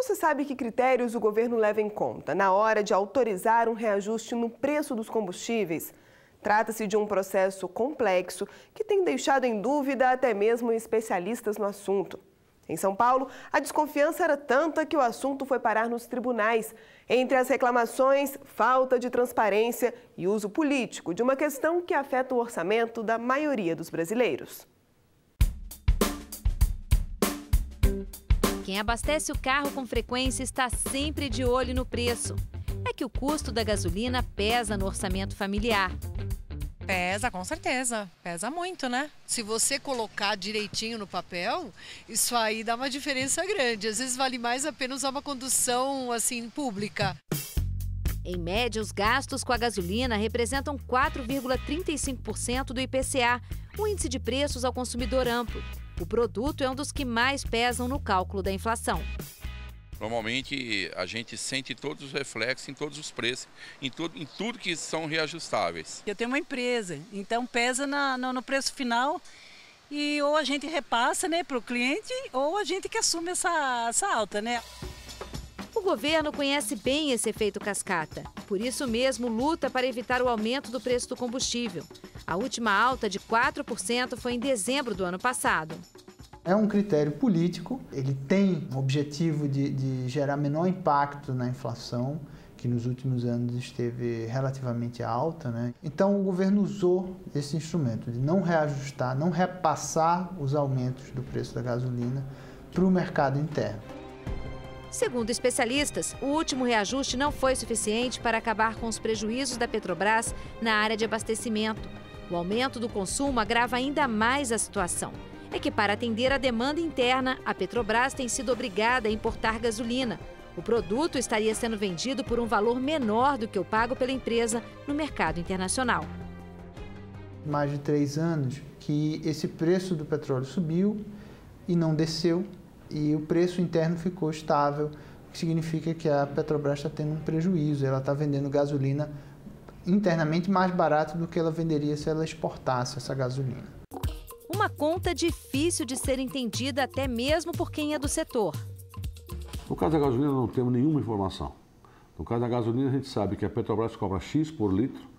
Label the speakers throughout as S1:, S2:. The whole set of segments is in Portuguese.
S1: Você sabe que critérios o governo leva em conta na hora de autorizar um reajuste no preço dos combustíveis? Trata-se de um processo complexo que tem deixado em dúvida até mesmo especialistas no assunto. Em São Paulo, a desconfiança era tanta que o assunto foi parar nos tribunais. Entre as reclamações, falta de transparência e uso político de uma questão que afeta o orçamento da maioria dos brasileiros.
S2: Quem abastece o carro com frequência está sempre de olho no preço. É que o custo da gasolina pesa no orçamento familiar.
S3: Pesa, com certeza. Pesa muito, né? Se você colocar direitinho no papel, isso aí dá uma diferença grande. Às vezes vale mais a pena usar uma condução, assim, pública.
S2: Em média, os gastos com a gasolina representam 4,35% do IPCA, o índice de preços ao consumidor amplo. O produto é um dos que mais pesam no cálculo da inflação.
S4: Normalmente, a gente sente todos os reflexos em todos os preços, em tudo que são reajustáveis.
S5: Eu tenho uma empresa, então pesa no preço final e ou a gente repassa, né, para o cliente ou a gente que assume essa alta, né?
S2: O governo conhece bem esse efeito cascata. Por isso mesmo, luta para evitar o aumento do preço do combustível. A última alta de 4% foi em dezembro do ano passado.
S6: É um critério político, ele tem o objetivo de gerar menor impacto na inflação, que nos últimos anos esteve relativamente alta, né? Então o governo usou esse instrumento de não reajustar, não repassar os aumentos do preço da gasolina para o mercado interno.
S2: Segundo especialistas, o último reajuste não foi suficiente para acabar com os prejuízos da Petrobras na área de abastecimento. O aumento do consumo agrava ainda mais a situação. É que, para atender a demanda interna, a Petrobras tem sido obrigada a importar gasolina. O produto estaria sendo vendido por um valor menor do que o pago pela empresa no mercado internacional.
S6: Mais de 3 anos que esse preço do petróleo subiu e não desceu, e o preço interno ficou estável, o que significa que a Petrobras está tendo um prejuízo. Ela está vendendo gasolina internamente mais barato do que ela venderia se ela exportasse essa gasolina.
S2: Uma conta difícil de ser entendida até mesmo por quem é do setor.
S7: No caso da gasolina não temos nenhuma informação. No caso da gasolina a gente sabe que a Petrobras cobra X por litro,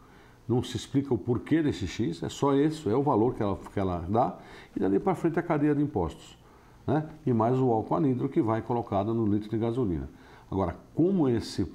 S7: não se explica o porquê desse X, é só esse, é o valor que ela dá, e dali para frente a cadeia de impostos, né? E mais o álcool anidro que vai colocado no litro de gasolina. Agora, como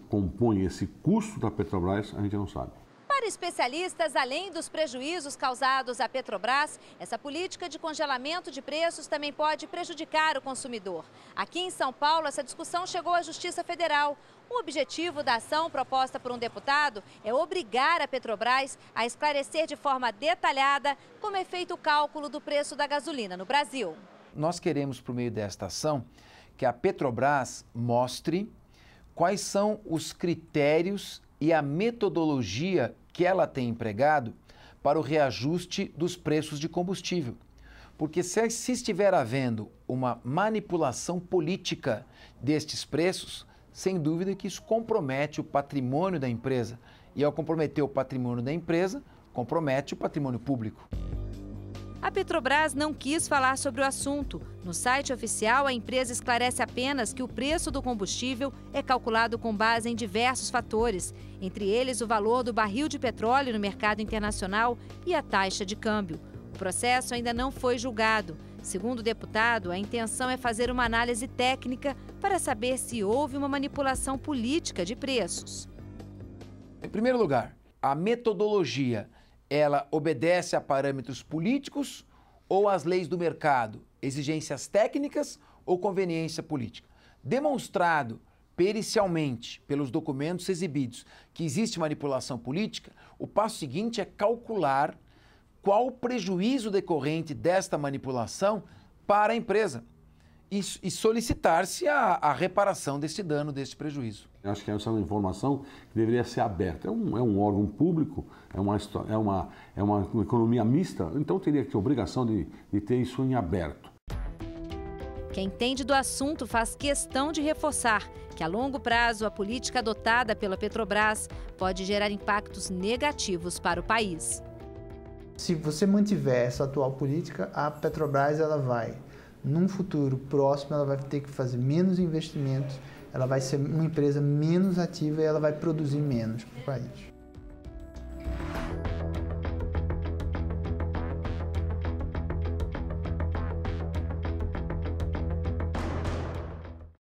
S7: compõe esse custo da Petrobras, a gente não sabe.
S2: Para especialistas, além dos prejuízos causados à Petrobras, essa política de congelamento de preços também pode prejudicar o consumidor. Aqui em São Paulo, essa discussão chegou à Justiça Federal. O objetivo da ação proposta por um deputado é obrigar a Petrobras a esclarecer de forma detalhada como é feito o cálculo do preço da gasolina no Brasil.
S8: Nós queremos, por meio desta ação, que a Petrobras mostre quais são os critérios e a metodologia que ela tem empregado para o reajuste dos preços de combustível. Porque se estiver havendo uma manipulação política destes preços, sem dúvida que isso compromete o patrimônio da empresa. E ao comprometer o patrimônio da empresa, compromete o patrimônio público.
S2: A Petrobras não quis falar sobre o assunto. No site oficial, a empresa esclarece apenas que o preço do combustível é calculado com base em diversos fatores, entre eles o valor do barril de petróleo no mercado internacional e a taxa de câmbio. O processo ainda não foi julgado. Segundo o deputado, a intenção é fazer uma análise técnica para saber se houve uma manipulação política de preços.
S8: Em primeiro lugar, a metodologia, ela obedece a parâmetros políticos ou às leis do mercado, exigências técnicas ou conveniência política? Demonstrado pericialmente pelos documentos exibidos que existe manipulação política, o passo seguinte é calcular qual o prejuízo decorrente desta manipulação para a empresa e solicitar-se a reparação desse dano, desse prejuízo.
S7: Acho que essa é uma informação que deveria ser aberta. É um órgão público, é uma economia mista, então teria que ter obrigação de ter isso em aberto.
S2: Quem entende do assunto faz questão de reforçar que a longo prazo a política adotada pela Petrobras pode gerar impactos negativos para o país.
S6: Se você mantiver essa atual política, a Petrobras ela vai, num futuro próximo, ela vai ter que fazer menos investimentos ela vai ser uma empresa menos ativa e ela vai produzir menos para o país.